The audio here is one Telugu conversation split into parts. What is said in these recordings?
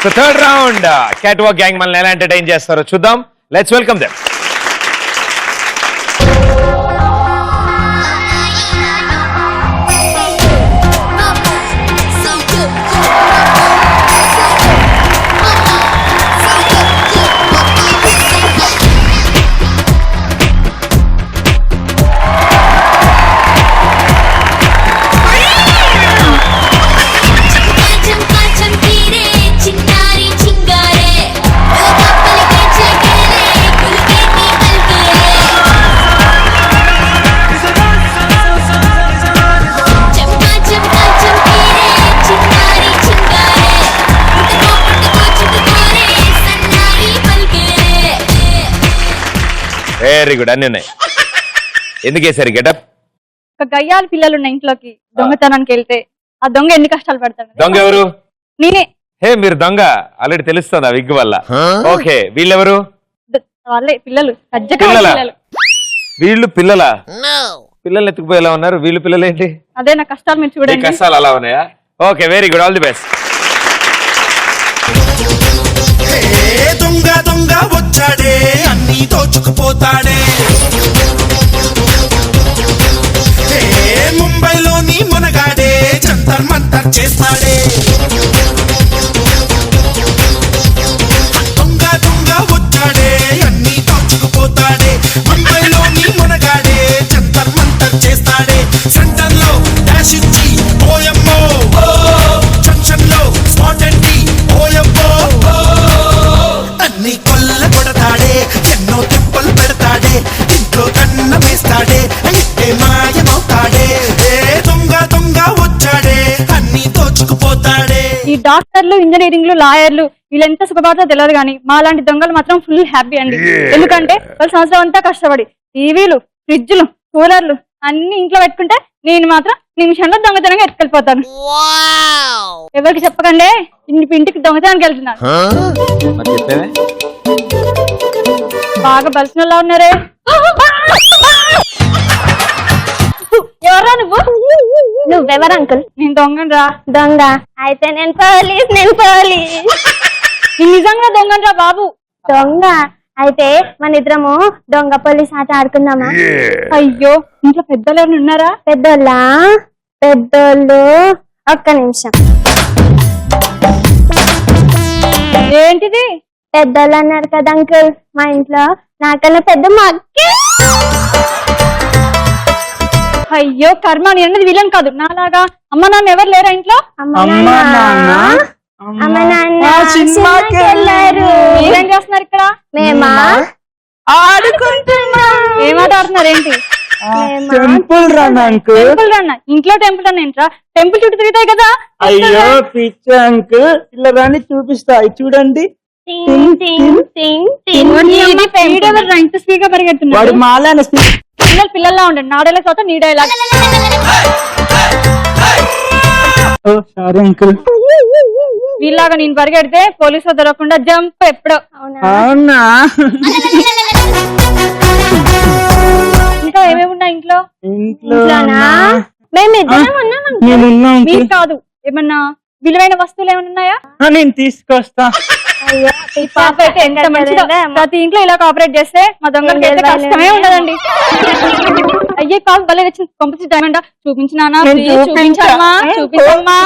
So third round cat walk gang మనల్ని ఎలా ఎంటర్టైన్ చేస్తారో చూద్దాం. Let's welcome them. Very good, అన్ని ఉన్నాయి. ఎందుకు వేసారు గెటప్? ఒక గయ్యాల పిల్లలు ఉన్న ఇంట్లోకి దొంగతనానికి వెళ్తే ఆ దొంగ ఎన్ని కష్టాలు పడతాడు. దొంగ ఎవరు? నేనే. హే మీరు దొంగ ఆల్రెడీ తెలుస్తుంది ఆ విగ్ వల్ల. ఓకే, వీళ్ళెవరు? వాళ్ళే పిల్లలు. వీళ్ళు పిల్లలా? పిల్లలు ఎత్తుకుపోయేలా ఉన్నారు. వీళ్ళు పిల్లలు ఏంటి? అదే నా కష్టాలు మీరు చూడండి. కష్టాలు అలా ఉన్నాయా? Okay, very good, all the best. దొంగ దొంగ వచ్చాడే అన్ని దోచుకుపోతాడే, ముంబైలోని మునగాడే జంతర్ మంతర్ చేస్తాడే. దొంగ దొంగ వచ్చాడే అన్ని దోచుకుపోతాడే, ముంబైలోని మునగాడే జంతర్ మంతర్ చేస్తాడే. సెంటర్ లో డాష్ ఇచ్చి ఓయమ్మో, జంక్షన్ లో స్పాట్ అండి ఓయమ్మో, అన్ని కొల్ల కొడతాడే ఎన్నో తిప్పలు పెడతాడే, ఇంట్లో కన్న వేస్తాడే అయితే మాయమవుతాడే. దొంగ దొంగ వచ్చాడే అన్ని దోచుకుపోతాడే. ఈ డాక్టర్లు, ఇంజనీరింగ్లు, లాయర్లు వీళ్ళెంత సుఖపడతారో తెలియదు కానీ మా లాంటి దొంగలు మాత్రం ఫుల్ హ్యాపీ అండి. ఎందుకంటే వాళ్ళు సంవత్సరం అంతా కష్టపడి టీవీలు, ఫ్రిడ్జ్లు, కూలర్లు అన్ని ఇంట్లో పెట్టుకుంటే నేను మాత్రం నిమిషంలో దొంగతనంగా ఎత్తుకెళ్ళిపోతాను. ఎవరికి చెప్పకండి ఇంటికి దొంగతనానికి వెళ్తున్నాను. బాగా బలిసినలా ఉన్నారే. ఎవరా నువ్వు? నువ్వెవరు అంకుల్? నేను దొంగను రా. దొంగ అయితే నేను పోలీస్. నిజంగా దొంగను రా బాబు. దొంగ అయితే మన ఇద్దరము దొంగ పోలీస్ ఆట ఆడుకుందామా? అయ్యో, ఇంట్లో పెద్దలు ఎవరు ఉన్నారా? పెద్దోళ్ళు ఒక్క నిమిషం. ఏంటిది? పెద్దోళ్ళు అన్నారు కదా అంకుల్, మా ఇంట్లో నాకన్నా పెద్ద మా అక్కే. అయ్యో కర్మ, నేను అన్నది విలన్ కాదు. నాలాగా అమ్మ నాన్న ఎవరు లేరా ఇంట్లో? అమ్మ నాన్న సినిమాకి వెళ్ళారు. మీరేం చేస్తున్నారు ఇక్కడ? మేమా ఆడుకుంటున్నాం. ఏమాట ఆడుతున్నారు ఏంటి? Temple run uncle. Temple run? ఇంట్లో టెంపుల్ రన్ ఏంట్రా? టెంపుల్ చుట్టూ తిరుగుతాయి కదా. అయ్యో పిచ్చి అంకుల్, ఇలా రాని చూపిస్తా, చూడండి. ఇంత స్పీడ్ గా పరిగెడుతున్నారు. వాడు మాలానే పిల్లల్లా ఉండండి. నాడేలా చోట నీడేలా. Sorry uncle. వీళ్ళగా నేను పరిగెడితే పోలీసులు దొరకకుండా జంప్ ఎప్పుడో. అవునా? ఇంకా ఏమేమి ఉన్నాయి ఇంట్లో? మీరు కాదు, ఏమన్నా విలువైన వస్తువులు ఏమైనా ఉన్నాయా? నేను తీసుకొస్తా. ఈ పాప అయితే ఎంత మంచిదో. ప్రతి ఇంట్లో ఇలా కోఆపరేట్ చేస్తే మా దొంగలకి అయితే కష్టమే ఉండదండి. అయ్యే కాదు, భలే వచ్చింది. పంపించి డైమండ్ చూపించినానా? చూపించమ్మా. చూపించమ్మా.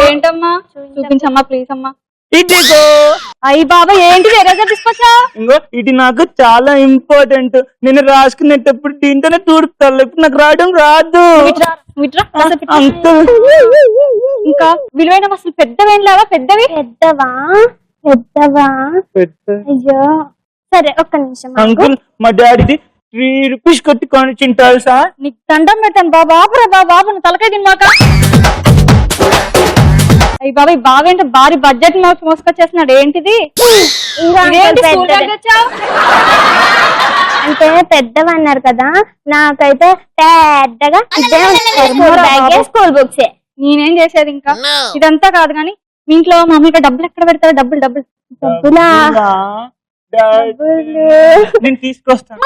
ఏంటమ్మా? చూపించమ్మా ప్లీజ్ అమ్మా. ఇదిగో. అయ్యి బాబా, ఏంటిది? ఎరేజర్ తీసుకొచ్చా? ఇంకో ఇది నాకు చాలా ఇంపార్టెంట్. నేను రాసుకునేటప్పుడు దీంతోనే తూడుతాను, ఇప్పుడు నాకు రాయడం రాదు. అంకుల్, ఇంకా విలువైన వస్తువులు పెద్దవేం లేవా? పెద్దవి. పెద్దవా? అయ్యో సరే ఒక్క నిమిషం అంకుల్. మా డాడీది 3 రూపీస్ కొట్టి కొని తెలుసా? నీకు దండం పెట్టాను బాబు. ఆపురా బాబు, నువ్వు తలకాయ తినమాక. అయ్యి బాబా, ఈ బాబు ఏంటో భారీ బడ్జెట్ మోసుకొచ్చేస్తున్నాడు. ఏంటిది? అంటే పెద్దవన్నారు కదా, నాకైతే పెద్దగా స్కూల్ బుక్స్. నేనేం చేసేది ఇంకా? ఇదంతా కాదు కానీ మీ ఇంట్లో మమ్మీగా డబ్బులు ఎక్కడ పెడతారు? డబ్బులా? నేను తీసుకొస్తాను.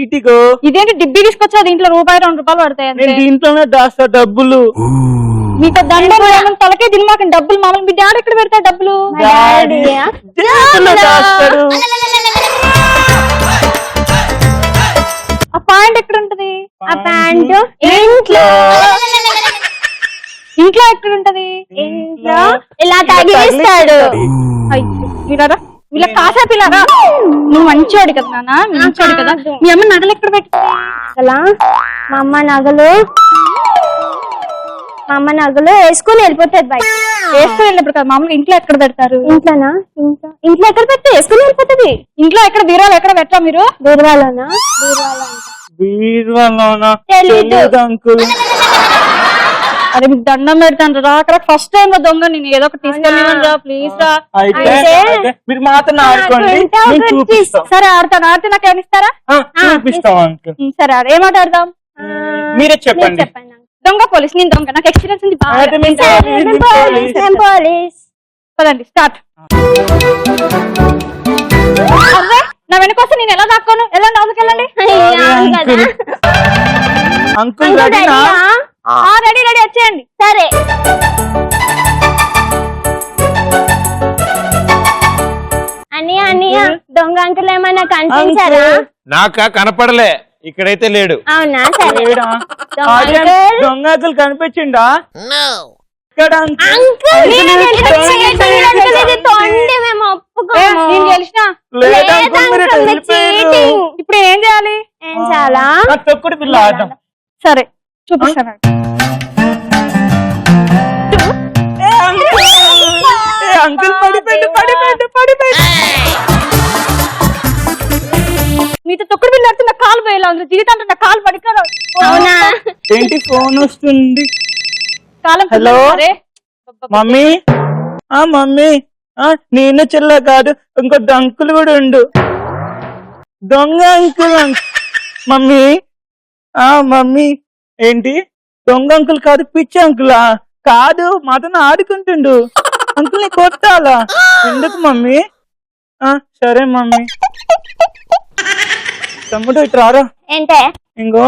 ఇదిగో. ఇదేంటి డిబ్బీ తీసుకొచ్చా? దీంట్లో రూపాయి 2 రూపాయలు పడతాయి. దీంట్లోనే దాస్తా డబ్బులు. మీకు దండం ఏమన్నా తలకే దిమాక డబ్బులు మామూలు మీ డాడీ ఎక్కడ పెడతాడు డబ్బులు డాడీ జేబులో దాస్తాడు. ఆ పాయింట్ ఎక్కడ ఉంటది ఆ ప్యాంటు ఇంట్లో ఇంట్లో ఎక్కడ ఉంటది ఇంట్లో ఇలా తగిలిస్తాడు. మీరారా వీళ్ళ కాసా పిల్లరా నువ్వు మంచోడు కదా నాన్న మంచోడు కదా మీ అమ్మ నగలు ఎక్కడ పెట్టి అసలా మా అమ్మ నగలు వేసుకుని వెళ్ళిపోతాడు బయట. వేసుకుని వెళ్ళినప్పుడు కదా మామూలుగా ఇంట్లో ఎక్కడ పెడతారు ఇంట్లోనా ఇంట్లో ఎక్కడ పెట్టి వేసుకుని వెళ్ళిపోతుంది. ఇంట్లో ఎక్కడ బీరాలు ఎక్కడ పెట్టరా మీరు బీరువాలోనా బీరువాలోనా తెలీదు. తెలీదు అంకుల్. అరే మీకు దండం పెడతాను రా అక్కడ ఫస్ట్ టైం రా దొంగ నేను ఏదో ఒకటి తీసుకెళ్ళి రా ప్లీజ్ రా అయితే మీరు మాత్రం ఆడుకోండి, నేను చూపిస్తాం. సరే ఆడతాను ఆడితే నాకు ఏమైనా ఇస్తారా చూపిస్తాం అంకుల్. సరే ఆడ ఏమాట ఆడదాం మీరే చెప్పండి. చెప్పండి. దొంగ పోలీస్ నేను దొంగ నాకు ఎక్స్పీరియన్స్ ఉంది బాగా అయితే మేము నేను పోలీస్. పదండి స్టార్ట్ అరే నా వెనకొస్తే నేను ఎలా దాక్కోను వెళ్ళండి అవసరం వెళ్ళండి అంకుల్. అంకుల్ రెడీనా? రెడీ రెడీ వచ్చేయండి సరే అన్నయ్య దొంగ అంకుల్ ఏమన్నా కనిపించారా? నాక కనపడలే ఇక్కడైతే లేడు. అవునా సరే లేడా? దొంగ అంకుల్ కనిపించిండా? ఇక్కడ అంకుల్. అంకుల్ ఇది తొండి మేము ఒప్పుకోము. నేను గెలిచిన లేదు అంకుల్, మీరు ఇటు వెళ్ళిపోయారు. ఇప్పుడు ఏం చేయాలి ఏం చాలా నా తొక్కుడు పిల్ల ఆడదాం. సరే చూపిస్తాను అంకుల్ పడిపోయింది. మీతో తొక్కుడు బిల్లు ఆడుతున్న కాలు పోయేలా ఉంది జీవితం నా కాలు పడికారు అవునా ఏంటి ఫోన్ వస్తుంది? కాలం హలో? అరే మమ్మీ మమ్మీ నేను చెల్ల కాదు ఇంకో అంకుల్ కూడా ఉండు. దొంగ అంకుల్ మమ్మీ మమ్మీ ఏంటి దొంగ అంకుల్ కాదు పిచ్చి అంకులా? కాదు మాతో ఆడుకుంటుండు. అంకుల్ ని కొట్టాలా? ఎందుకు మమ్మీ? సరే మమ్మీ. తమ్ముడు ఇటు రారా. ఏంటే ఇంకో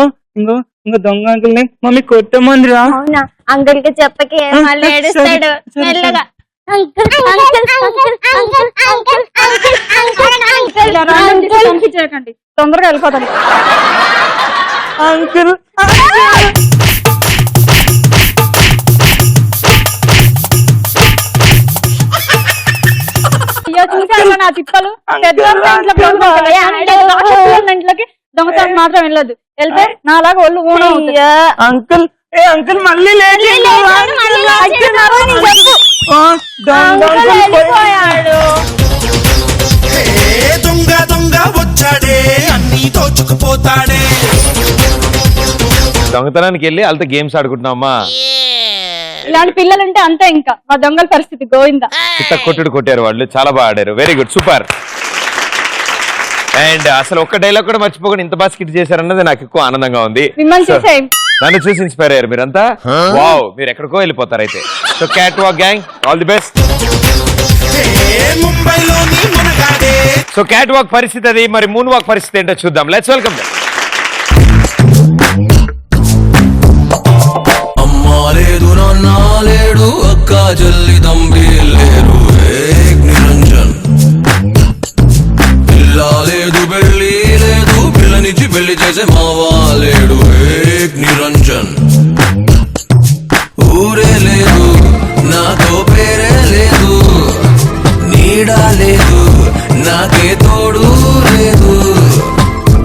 దొంగ అంకుల్ ని మమ్మీ కొట్టమందిరా. అవునా అంకుల్ కి చెప్పకి మళ్ళీ ఏడుస్తాడు మెల్లగా. Uncle uncle uncle uncle uncle uncle uncle చేయకండి తొందరగా వెళ్ళిపోతాను అంకుల్ అయ్యో చూసాను నా తిప్పలు పెద్ద ఇంట్లోకి దొంగతనం మాత్రం వెళ్ళదు వెళ్తే నాలాగా ఒళ్ళు ఊన అంకుల్ అంకుల్ మళ్ళీ లేదు. దొంగ దొంగ వచ్చాడే అన్ని దోచుకుపోతాడే. దొంగతనానికి వెళ్ళి వాళ్ళతో గేమ్స్ ఆడుకుంటున్నామా? ఇలాంటి పిల్లలు ఉంటే అంతే ఇంకా మా దొంగల పరిస్థితి గోవిందా. చిత్త కొట్టుడు కొట్టారు వాళ్ళు, చాలా బాగా ఆడారు. Very good, super. అండ్ అసలు ఒక్క డైలాగ్ కూడా మర్చిపోకుండా ఇంత బాగా స్కిట్ చేశారన్నది నాకు ఎక్కువ ఆనందంగా ఉంది. మిమ్మల్ని చూసే నన్ను చూసి ఇన్స్పైర్ అయ్యారు మీరంతా. వావ్, మీరు ఎక్కడికో వెళ్ళిపోతారు అయితే. So cat walk gang all the best. ముంబైలోని మునగాడే. సో క్యాట్ వాక్ పరిస్థితి అది, మరి మూన్ వాక్ పరిస్థితి ఏంటో చూద్దాం. Let's welcome them. అమ్మా లేదు నాన్న లేడు అక్క చెల్లి తమ్మి లేరు ఏక్ నిరంజన్. పిల్ల లేదు పెళ్ళి లేదు పిల్లనిచ్చి పెళ్లి చేసే మావా లేడు ఏక్ నిరంజన్. ఊరే లేదు నాతో పేరే లేదు నీడా లేదు నాకే తోడు లేదు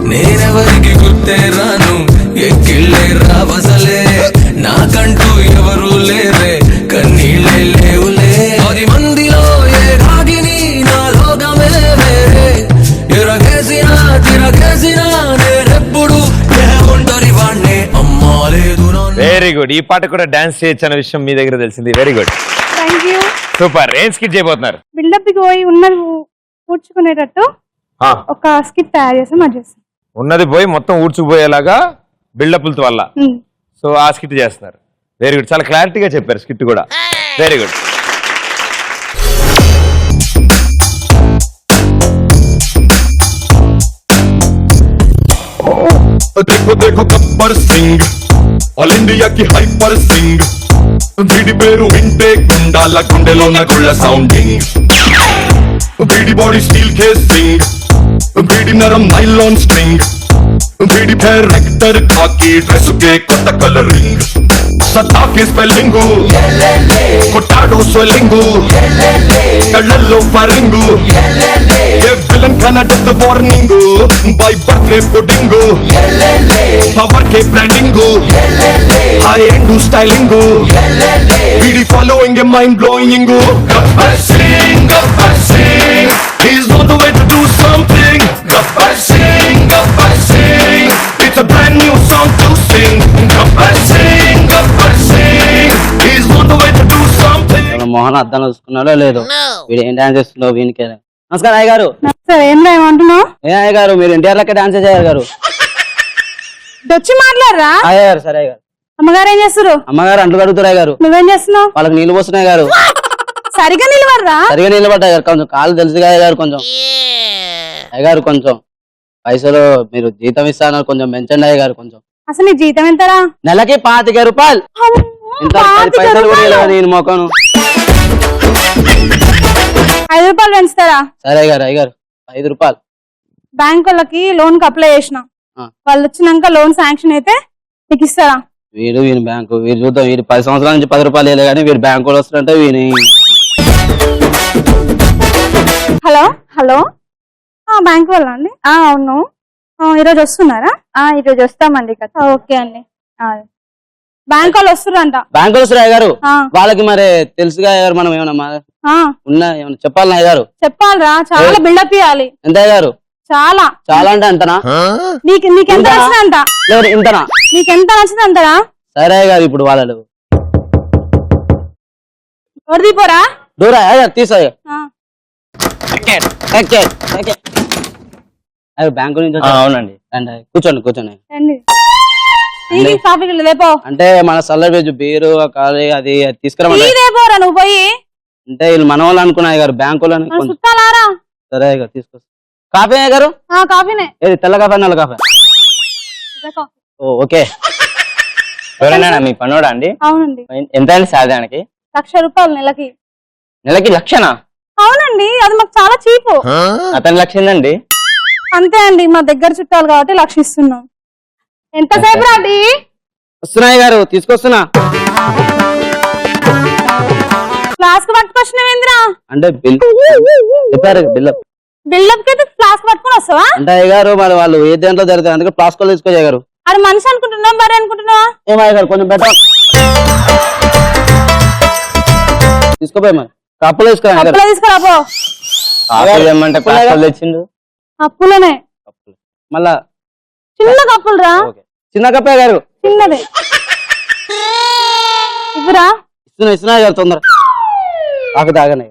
నేనెవరికి గుర్తే రాను ఎక్కిళ్ళే రావసలే నాకంటూ ఎవరు లేరే కన్నీళ్ళే లేవులే 10 మందిలో ఏ రాగిని నా లోకమే వేరే ఎరగేసినా తిరగేసినా నేనెప్పుడు ఏ ఒంటరి వాణ్ణే అమ్మా లేదు వెరీ గుడ్. ఈ పాట కూడా డాన్స్ చేయొచ్చు అన్న విషయం మీ దగ్గర తెలిసింది. Very good, thank you. Super. ఏం స్కిట్ చేయబోతున్నారు? బిల్డప్ పోయి ఉన్నది కూర్చుకునేటట్టు ఒక స్కిట్ తయారు చేసి మరి చేస్తాం. ఉన్నది పోయి మొత్తం ఊడ్చుకుపోయేలాగా బిల్డప్లతో వల్ల సో ఆ స్కిట్ చేస్తున్నారు. వెరీ గుడ్, చాలా క్లారిటీగా చెప్పారు స్కిట్ కూడా. Very good. देखो देखो गब्बर सिंह ऑल इंडिया की हाइपर सिंह పేరు వింటే గుండాల గుండెలోన గుళ్ళ సౌండింగ్ వీడి బాడీ స్టీల్ కేసింగ్ వీడి నరం నైలాన్ స్ట్రింగ్ వీడి పేరు రెక్టర్ కాకి డ్రెస్ కే కొత్త కలరింగ్ సతాకి స్పెల్లింగ్ కొట్టాడో స్వెల్లింగ్ కళ్ళల్లో ఫరింగ్ ఏ విలన్ కనడెత్ warning by birthday pudding power కే బ్రాండింగ్ హై ఎండ్ స్టైలింగ్ వీడి ఫాలోయింగ్ ఏ mind blowing Gabbar Singh he's on the way to do something Gabbar Singh it's a brand new song to sing Gabbar Singh he's on the way to do something Mohan అద్దాలు చూసుకున్నాడో లేదో వీడు ఏం డాన్స్ చేస్తుండో వీనికే. నమస్కారం అయ్య గారు. సార్ ఏం ఏమంటున్నావు? ఏ అయ్య గారు మీరు ఎన్టీఆర్ లెక్క డాన్స్ చేయాలి గారు. వచ్చి మాట్లాడరా అయ్య గారు. సరే అయ్య గారు. అమ్మగారు ఏం చేస్తారు? అమ్మగారు అంట్లు కడుగుతారు అయ్య గారు. నువ్వేం చేస్తున్నావు? వాళ్ళకి నీళ్ళు పోస్తున్నాయి గారు. సరిగా నిలబడరా? సరిగా నిలబడ్డాయి గారు. కొంచెం కాళ్ళు తెలుసుగా అయ్య గారు. కొంచెం అయ్య గారు కొంచెం పైసలు మీరు జీతం ఇస్తాను కొంచెం పెంచండి అయ్య గారు. కొంచెం అసలు నీ జీతం ఎంతరా? నెలకి 25 రూపాయలు. ఇంత 10 పైసలు కూడా ఇవ్వలేదు నేను మొక్కను. 5 రూపాయలు పెంచుతారా? సరే అయ్య గారు. అయ్య గారు 5 రూపాయలు. బ్యాంక్ వాళ్ళకి లోన్ కి అప్లై చేసిన వాళ్ళు వచ్చినాక లోన్ శాంక్షన్ అయితే నీకు ఇస్తారా? వీడి బ్యాంకు వీడు చూద్దాం. వీడు 10 సంవత్సరాల నుంచి 10 రూపాయలు వేయలే కానీ వీడు బ్యాంకు వాళ్ళు వస్తారంటే వీని. హలో బ్యాంక్ వాళ్ళ అండి? అవును. ఈరోజు వస్తున్నారా? ఈరోజు వస్తామండి. ఓకే అండి. బ్యాంక్ వాళ్ళు వస్తున్నారంట. బ్యాంకు వాళ్ళు వస్తారు అయ్య గారు. వాళ్ళకి మరి తెలుసుగా అయ్య గారు మనం ఏమన్నా ఉన్నా ఏమన్నా చెప్పాలి అయ్య గారు? చెప్పాలరా, చాలా బిల్డప్ ఇవ్వాలి. ఎంత అయ్య గారు? చాలా చాలా అంటే అంతనా? నీకెంత నచ్చిందంట? లేదు ఇంతనా? నీకెంత నచ్చింది అంతరా? సరే అయ్య గారు. ఇప్పుడు వాళ్ళు పోరా దూరా అయ్య గారు తీసా బ్యాంకు నుంచి అవునండి. కూర్చోండి కూర్చోండి. అంటే మన సల్లబేజు బీరు కాలి అది తీసుకురామరా నువ్వు పోయి. అంటే వీళ్ళు మన వాళ్ళు అనుకున్నాయి గారు బ్యాంకు. సరే అయ్య గారు తీసుకొస్తా. కాఫీ అయ్య గారు? కాఫీనే. ఏది తెల్ల కాఫీ నల్ల కాఫీ? ఓకే. ఎవరైనా మీ పనోడా అండి? అవునండి. ఎంత అండి సాధారణకి? 1,00,000 రూపాయలు నెలకి. నెలకి 1,00,000? అవునండి, అది మాకు చాలా చీపు. అతని 1,00,000 అండి. అంతే అండి, మా దగ్గర చుట్టాలు కాబట్టి 1,00,000 ఇస్తున్నాం. ఎంతసేపు రాండి? వస్తున్నాయి గారు తీసుకొస్తున్నా. ఫ్లాస్క్ పట్టుకొచ్చినవేంద్రా? అంటే బిల్ చెప్పారు. బిల్డప్ కి ఫ్లాస్క్ పట్టుకొని వస్తావా? అంటే అయ్య గారు మరి వాళ్ళు ఏ దేంట్లో జరుగుతాయి అందుకే ఫ్లాస్క్ తీసుకో గారు. అది మనిషి అనుకుంటున్నా బరే అనుకుంటున్నా? ఏమయ్య గారు కొంచెం బెటర్ తీసుకోపోయి మరి కప్పులో తీసుకురాపో. తెచ్చిండు అప్పులనే మళ్ళా చిన్న కప్పులు రా. చిన్న కప్పే గారు. చిన్నది ఇప్పురా ఇస్తున్నా గారు తొందర. కాఫీ తాగనే.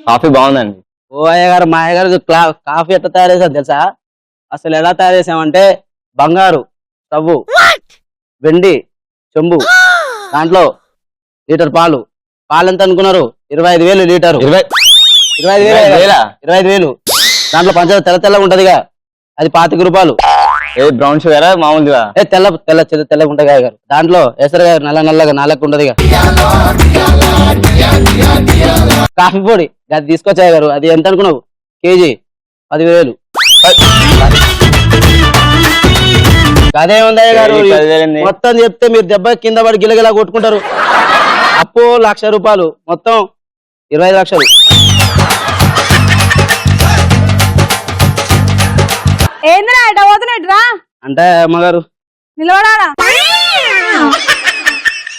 కాఫీ బాగుందండి. ఓ అయ్య గారు మా అయ్య గారు కాఫీ ఎట్లా తయారు చేసాం తెలుసా? అసలు ఎలా తయారు చేసామంటే బంగారు స్టవ్, వెండి చెంబు, దాంట్లో లీటర్ పాలు ఎంత అనుకున్నారు? 25,000 లీటరు. 25,000 దాంట్లో పంచదార తెల్లగా ఉంటదిగా అది 25 రూపాయలు. బ్రౌన్ షుగర్ మామూలుగా? తెల్లగా ఉంటది గారు. దాంట్లో ఎసరు నల్లగా నాలుగు ఉంటదిగా కాఫీ పొడి అది తీసుకొచ్చాయి గారు. అది ఎంత అనుకున్నావు? కేజీ 10,000. అదే ఉందయ్య గారు. మొత్తం చెప్తే మీరు దెబ్బ కింద పడి గిలగిలా కొట్టుకుంటారు. అప్పు 1,00,000 రూపాయలు, మొత్తం 25 లక్షలు. ఏందిరా ఎట పోతున్నట్రా? అంటే అమ్మగారు నిలబడారా?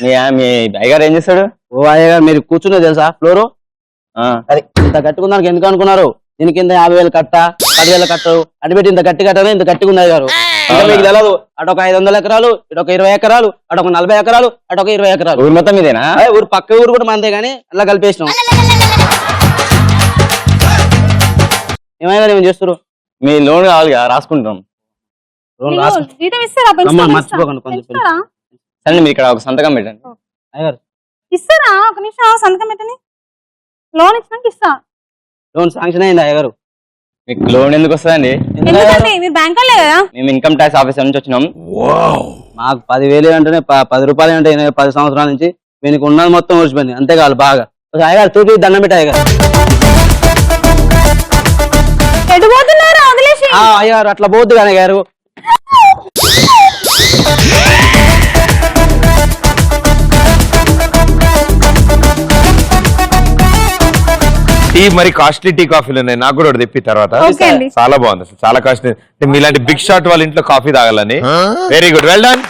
మీ అయ్యగారు ఏం చేస్తాడు? ఓ అయ్యగారు మీరు కూర్చున్నది తెలుసా ఫ్లోరు? అది ఇంత కట్టుకున్నానికి ఎందుకు అనుకున్నారు? దీని కింద 50,000 కట్ట 10,000 కట్టరు అని పెట్టి ఇంత గట్టి కట్టాలి. ఇంత గట్టిగా ఉంది గారు. ఇంకా మీకు తెలియదు. అటొక 500 ఎకరాలు, ఇటొక 20 ఎకరాలు, అటొక 40 ఎకరాలు, అటొక 20 ఎకరాలు. ఊరు మొత్తం మీదేనా? ఊరు పక్క ఊరు కూడా మందే గానీ అలా కలిపేసినాం. ఏమైనా ఏం చేస్తారు? మీ లోన్ కావాలిగా రాసుకుంటాం. మర్చిపోకండి కొంచెం. సరే మీరు ఇక్కడ ఒక సంతకం పెట్టండి. ఇస్తారా? ఒక నిమిషం సంతకం పెట్టండి. లోన్ ఇచ్చినాక ఇస్తా. లోన్ శాంక్షన్ అయింది అయ్యగారు. మీకు లోన్ ఎందుకు వస్తుందండి? మీరు బ్యాంక్ వాళ్ళే కదా? మేము ఇన్కమ్ ట్యాక్స్ ఆఫీసర్ నుంచి వచ్చినాం. మాకు 10,000 అంటేనే 10 రూపాయలు అంటే 10 సంవత్సరాల నుంచి వీనికి ఉన్నది మొత్తం ఊడిచిపోయింది అంతేకాదు బాగా అయ్యగారు చూపి దండం పెట్టి అయ్యగారు ఎడిపోతున్నారా వదిలేసి అయ్యారు అట్లా పోద్దు కానీ గారు టీ మరి కాస్ట్లీ టీ కాఫీలు ఉన్నాయి, నాకు కూడా ఒకటి తెప్పి తర్వాత. ఓకే అండి. చాలా బాగుంది అసలు, చాలా కాస్ట్లీ. మీలాంటి బిగ్ షాట్ వాళ్ళ ఇంట్లో కాఫీ తాగాలని. Very good, well done.